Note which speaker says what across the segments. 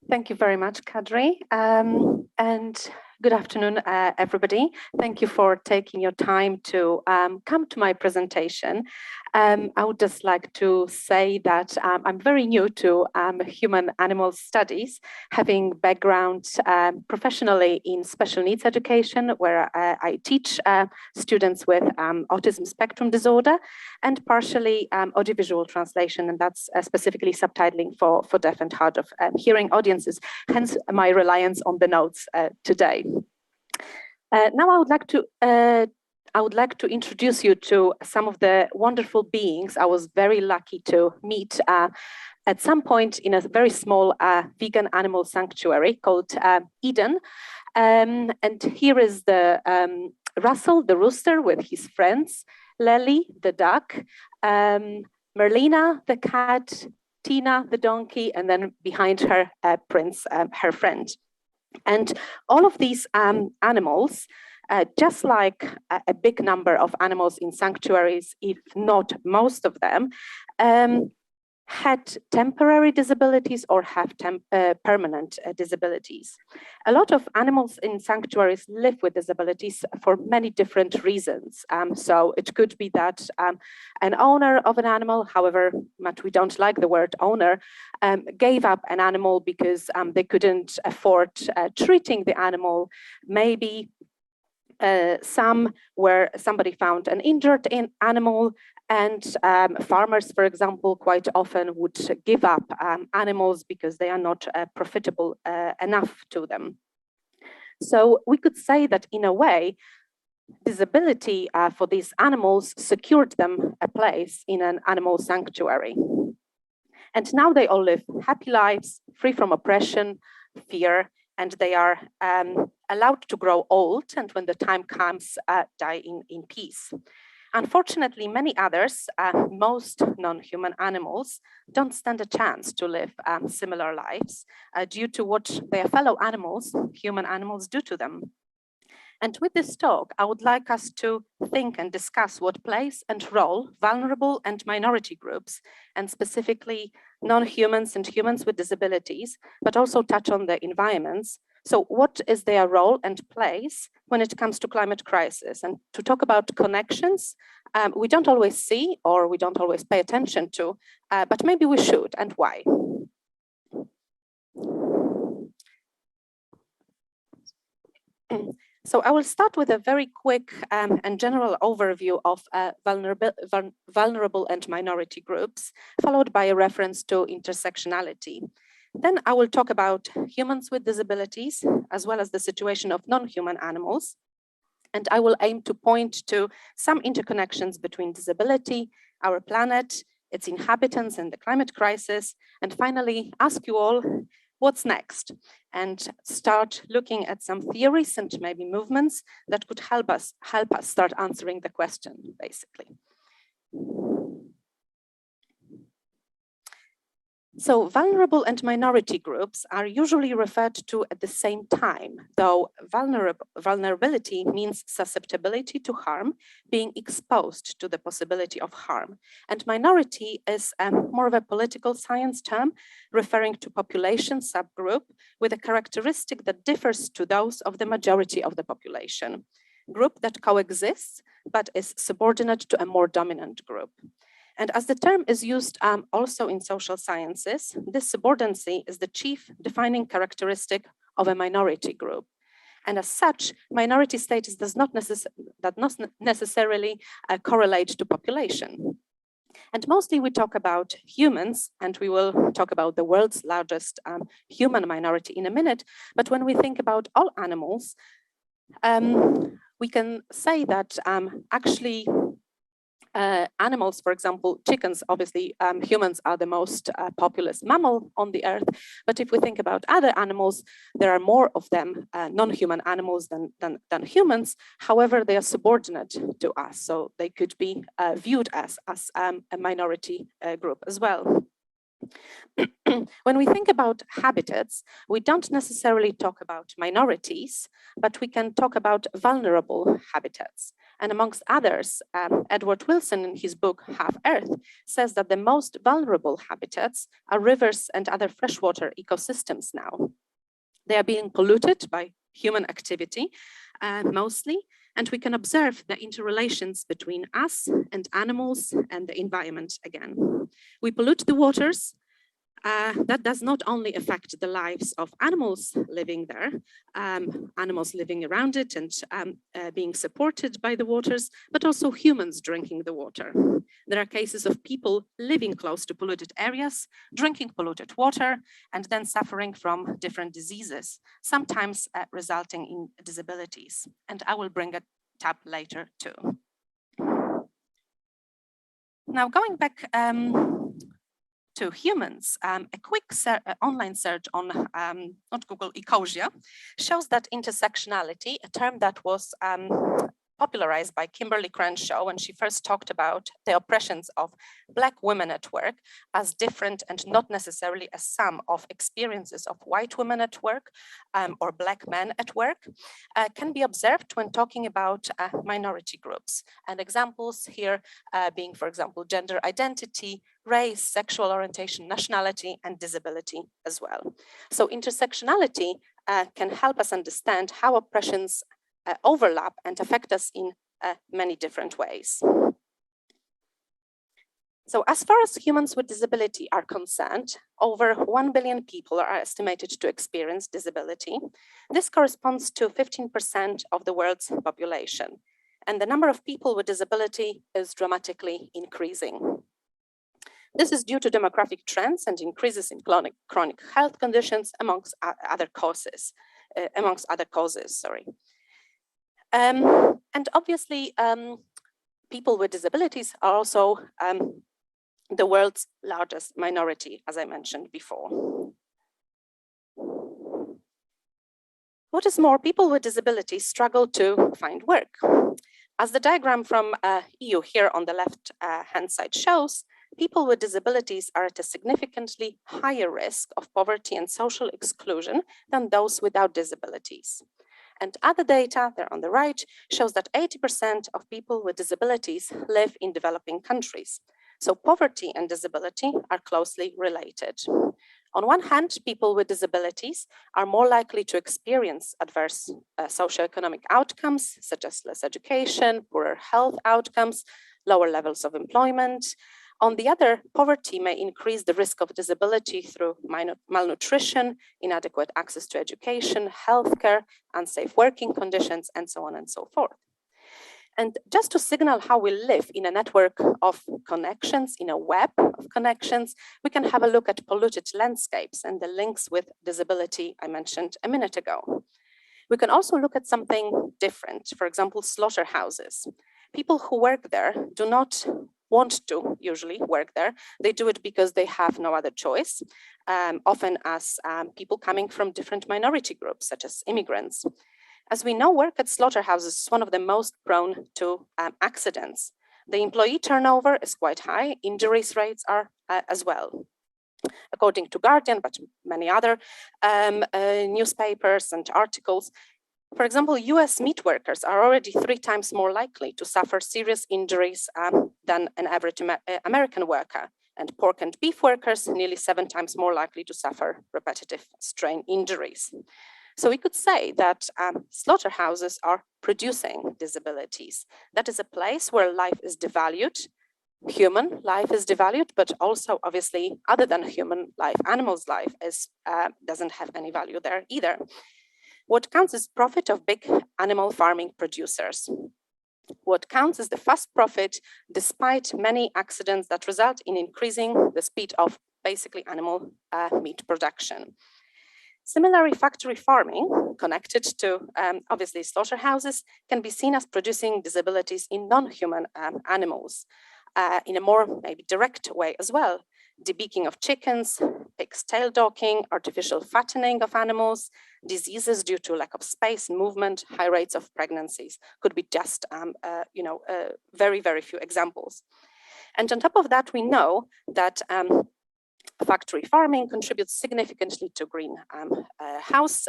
Speaker 1: Thank you very much, Kadri. And good afternoon, everybody. Thank you for taking your time to come to my presentation. I would just like to say that I'm very new to human-animal studies, having background professionally in special needs education, where I teach students with autism spectrum disorder, and partially audiovisual translation, and that's specifically subtitling for deaf and hard of hearing audiences, hence my reliance on the notes today. Now I would like to introduce you to some of the wonderful beings I was very lucky to meet at some point in a very small vegan animal sanctuary called Eden. And here is the Russell, the rooster, with his friends, Lely, the duck, Merlina, the cat, Tina, the donkey, and then behind her, Prince, her friend. And all of these animals, just like a big number of animals in sanctuaries, if not most of them, had temporary disabilities or have permanent disabilities. A lot of animals in sanctuaries live with disabilities for many different reasons. So it could be that an owner of an animal, however much we don't like the word owner, gave up an animal because they couldn't afford treating the animal. Maybe some where somebody found an injured animal, and farmers, for example, quite often would give up animals because they are not profitable enough to them. So we could say that in a way, disability for these animals secured them a place in an animal sanctuary. And now they all live happy lives, free from oppression, fear, and they are allowed to grow old, and when the time comes, die in peace. Unfortunately, many others, most non-human animals, don't stand a chance to live similar lives due to what their fellow animals, human animals, do to them. And with this talk, I would like us to think and discuss what place and role vulnerable and minority groups, and specifically non-humans and humans with disabilities, but also touch on the environments. So what is their role and place when it comes to climate crisis? And to talk about connections, we don't always see or we don't always pay attention to, but maybe we should, and why? So I will start with a very quick and general overview of vulnerable and minority groups, followed by a reference to intersectionality. Then I will talk about humans with disabilities, as well as the situation of non-human animals. And I will aim to point to some interconnections between disability, our planet, its inhabitants, and the climate crisis. And finally, ask you all, what's next? And start looking at some theories and maybe movements that could help us start answering the question, basically. So vulnerable and minority groups are usually referred to at the same time, though vulnerability means susceptibility to harm, being exposed to the possibility of harm. And minority is more of a political science term referring to population subgroup with a characteristic that differs to those of the majority of the population. Group that coexists, but is subordinate to a more dominant group. And as the term is used also in social sciences, this subordinacy is the chief defining characteristic of a minority group. And as such, minority status does not necessarily correlate to population. And mostly we talk about humans, and we will talk about the world's largest human minority in a minute. But when we think about all animals, we can say that actually animals, for example, chickens, obviously humans are the most populous mammal on the earth. But if we think about other animals, there are more of them, non-human animals than humans. However, they are subordinate to us. So they could be viewed as a minority group as well. When we think about habitats, we don't necessarily talk about minorities, but we can talk about vulnerable habitats. And amongst others, Edward Wilson in his book Half Earth says that the most vulnerable habitats are rivers and other freshwater ecosystems now. They are being polluted by human activity mostly, and we can observe the interrelations between us and animals and the environment again. We pollute the waters. That does not only affect the lives of animals living there, animals living around it and being supported by the waters, but also humans drinking the water. There are cases of people living close to polluted areas, drinking polluted water, and then suffering from different diseases, sometimes resulting in disabilities. And I will bring it up later too. Now, going back to humans, a quick online search on not Google, Ecosia, shows that intersectionality, a term that was popularized by Kimberly Crenshaw when she first talked about the oppressions of Black women at work as different and not necessarily a sum of experiences of white women at work or Black men at work, can be observed when talking about minority groups. And examples here being, for example, gender identity, race, sexual orientation, nationality, and disability as well. So intersectionality can help us understand how oppressions overlap and affect us in many different ways. So as far as humans with disability are concerned, over 1 billion people are estimated to experience disability. This corresponds to 15% of the world's population. And the number of people with disability is dramatically increasing. This is due to demographic trends and increases in chronic health conditions amongst other causes. And obviously, people with disabilities are also the world's largest minority, as I mentioned before. What is more, people with disabilities struggle to find work. As the diagram from EU here on the left hand side shows, people with disabilities are at a significantly higher risk of poverty and social exclusion than those without disabilities. And other data, there on the right, shows that 80% of people with disabilities live in developing countries. So poverty and disability are closely related. On one hand, people with disabilities are more likely to experience adverse socioeconomic outcomes, such as less education, poorer health outcomes, lower levels of employment. On the other, poverty may increase the risk of disability through malnutrition, inadequate access to education, healthcare, unsafe working conditions, and so on and so forth. And just to signal how we live in a network of connections, in a web of connections, we can have a look at polluted landscapes and the links with disability I mentioned a minute ago. We can also look at something different, for example, slaughterhouses. People who work there do not want to usually work there. They do it because they have no other choice, often as people coming from different minority groups, such as immigrants. As we know, work at slaughterhouses is one of the most prone to accidents. The employee turnover is quite high, injuries rates are as well. According to Guardian, but many other newspapers and articles, for example, US meat workers are already 3 times more likely to suffer serious injuries than an average American worker. And pork and beef workers, nearly 7 times more likely to suffer repetitive strain injuries. So we could say that slaughterhouses are producing disabilities. That is a place where life is devalued, human life is devalued, but also obviously other than human life, animals' life doesn't have any value there either. What counts is profit of big animal farming producers. What counts is the fast profit, despite many accidents that result in increasing the speed of basically animal meat production. Similarly, factory farming, connected to obviously slaughterhouses, can be seen as producing disabilities in non-human animals in a more maybe direct way as well. Debeaking of chickens, pig's tail docking, artificial fattening of animals, diseases due to lack of space, movement, high rates of pregnancies could be just very, very few examples. And on top of that, we know that Factory farming contributes significantly to greenhouse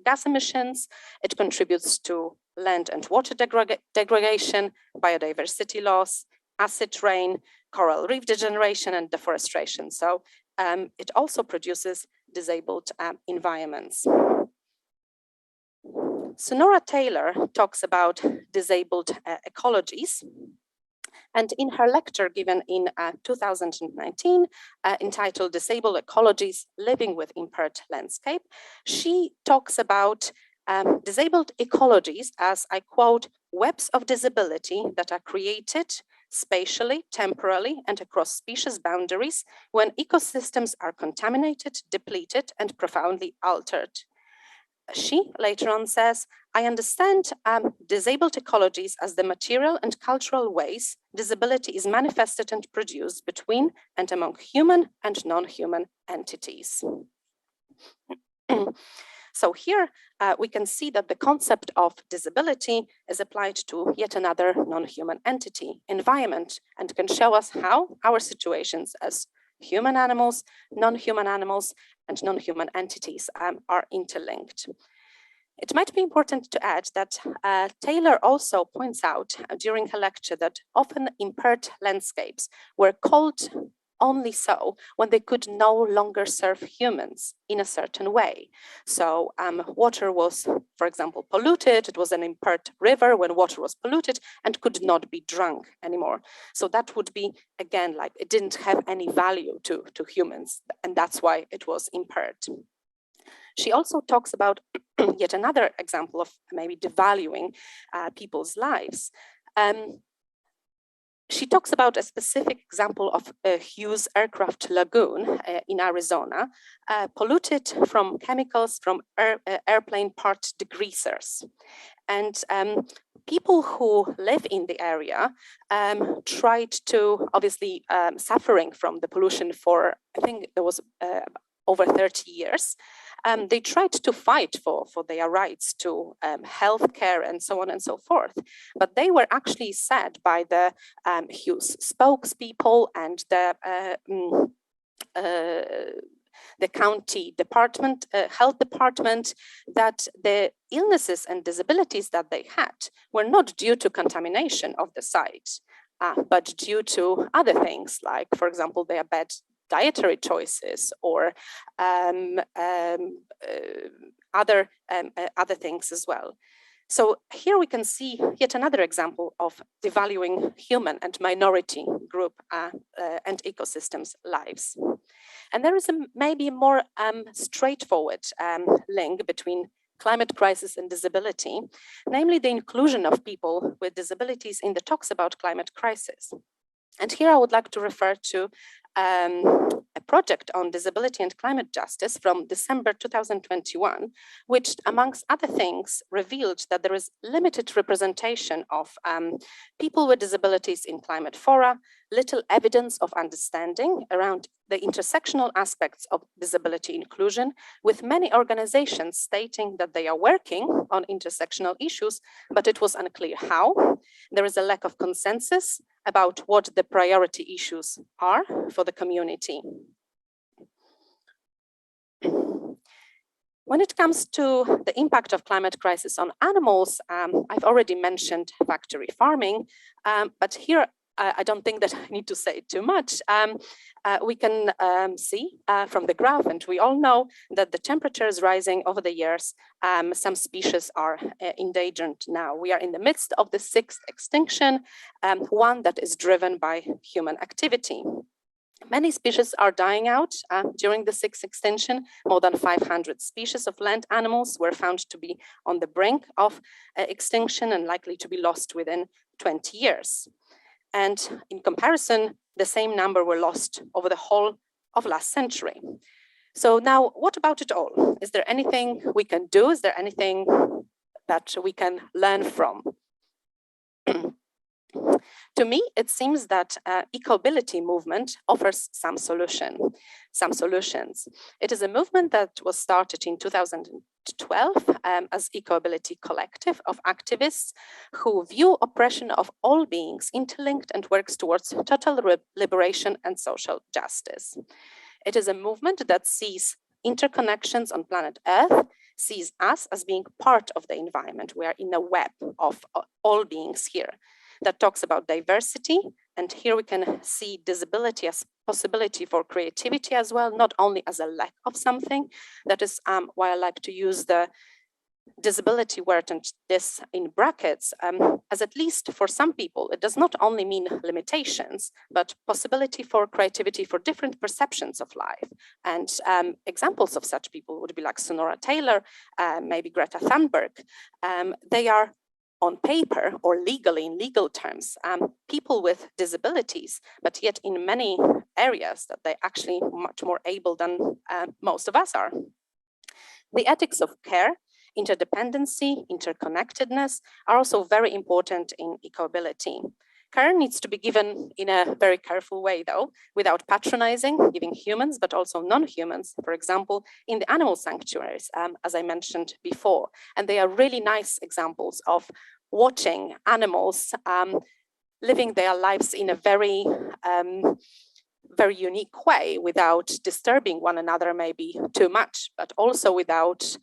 Speaker 1: gas emissions. It contributes to land and water degradation, biodiversity loss, acid rain, coral reef degeneration, and deforestation. So it also produces disabled environments. Sonora Taylor talks about disabled ecologies. And in her lecture given in 2019, entitled Disabled Ecologies Living with Impaired Landscape, she talks about disabled ecologies as, I quote, webs of disability that are created spatially, temporally, and across species boundaries when ecosystems are contaminated, depleted, and profoundly altered. She later on says, I understand disabled ecologies as the material and cultural ways disability is manifested and produced between and among human and non-human entities. So here we can see that the concept of disability is applied to yet another non-human entity, environment, and can show us how our situations as human animals, non-human animals, and non-human entities are interlinked. It might be important to add that Taylor also points out during her lecture that often impaired landscapes were called only so when they could no longer serve humans in a certain way. So water was, for example, polluted. It was an impaired river when water was polluted and could not be drunk anymore. So that would be, again, like it didn't have any value to humans, and that's why it was impaired. She also talks about yet another example of maybe devaluing people's lives. She talks about a specific example of Hughes Aircraft Lagoon in Arizona, polluted from chemicals from airplane part degreasers. And people who live in the area tried to, obviously suffering from the pollution for, I think there was over 30 years. They tried to fight for their rights to health care and so on and so forth. But they were actually said by the Hughes spokespeople and the county department, health department, that the illnesses and disabilities that they had were not due to contamination of the site, but due to other things, like, for example, their bad dietary choices or other things as well. So here we can see yet another example of devaluing human and minority group and ecosystems' lives. And there is maybe a more straightforward link between climate crisis and disability, namely the inclusion of people with disabilities in the talks about climate crisis. And here I would like to refer to a project on disability and climate justice from December 2021, which, amongst other things, revealed that there is limited representation of people with disabilities in climate fora, little evidence of understanding around the intersectional aspects of disability inclusion, with many organizations stating that they are working on intersectional issues, but it was unclear how. There is a lack of consensus about what the priority issues are for the community. When it comes to the impact of climate crisis on animals, I've already mentioned factory farming, but here I don't think that I need to say too much. We can see from the graph, and we all know that the temperature is rising over the years. Some species are endangered now. We are in the midst of the 6th extinction, one that is driven by human activity. Many species are dying out during the 6th extinction. More than 500 species of land animals were found to be on the brink of extinction and likely to be lost within 20 years. And in comparison, the same number were lost over the whole of last century. So now, what about it all? Is there anything we can do? Is there anything that we can learn from? To me, it seems that ecoability movement offers some solutions. It is a movement that was started in 2012 as Ecoability Collective of activists who view oppression of all beings interlinked and works towards total liberation and social justice. It is a movement that sees interconnections on planet Earth, sees us as being part of the environment. We are in a web of all beings here, that talks about diversity. And here we can see disability as possibility for creativity as well, not only as a lack of something. That is why I like to use the disability word and this in brackets, as at least for some people, it does not only mean limitations, but possibility for creativity for different perceptions of life. And examples of such people would be like Sonora Taylor, maybe Greta Thunberg. They are on paper or legally, in legal terms, people with disabilities, but yet in many areas that they're actually much more able than most of us are. The ethics of care, interdependency, interconnectedness are also very important in ecoability. Care needs to be given in a very careful way, though, without patronizing, giving humans, but also non-humans, for example, in the animal sanctuaries, as I mentioned before. And they are really nice examples of watching animals living their lives in a very, very unique way without disturbing one another maybe too much, but also without,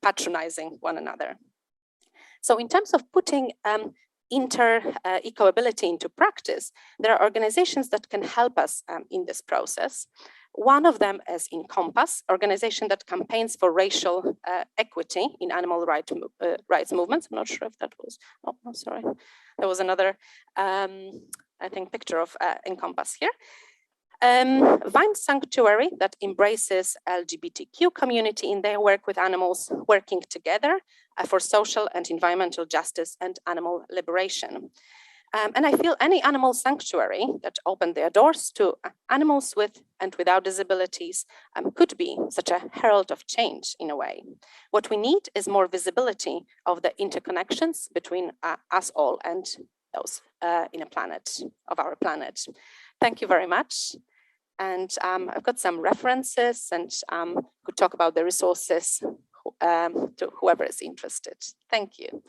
Speaker 1: patronizing one another. So in terms of putting ecoability into practice, there are organizations that can help us in this process. One of them is Encompass, organization that campaigns for racial equity in animal rights movements. I'm not sure if that was, oh, sorry. There was another, I think, picture of Encompass here. Vine Sanctuary that embraces LGBTQ community in their work with animals, working together for social and environmental justice and animal liberation. And I feel any animal sanctuary that opened their doors to animals with and without disabilities could be such a herald of change in a way. What we need is more visibility of the interconnections between us all and those in our planet. Thank you very much. And I've got some references and could talk about the resources to whoever is interested. Thank you.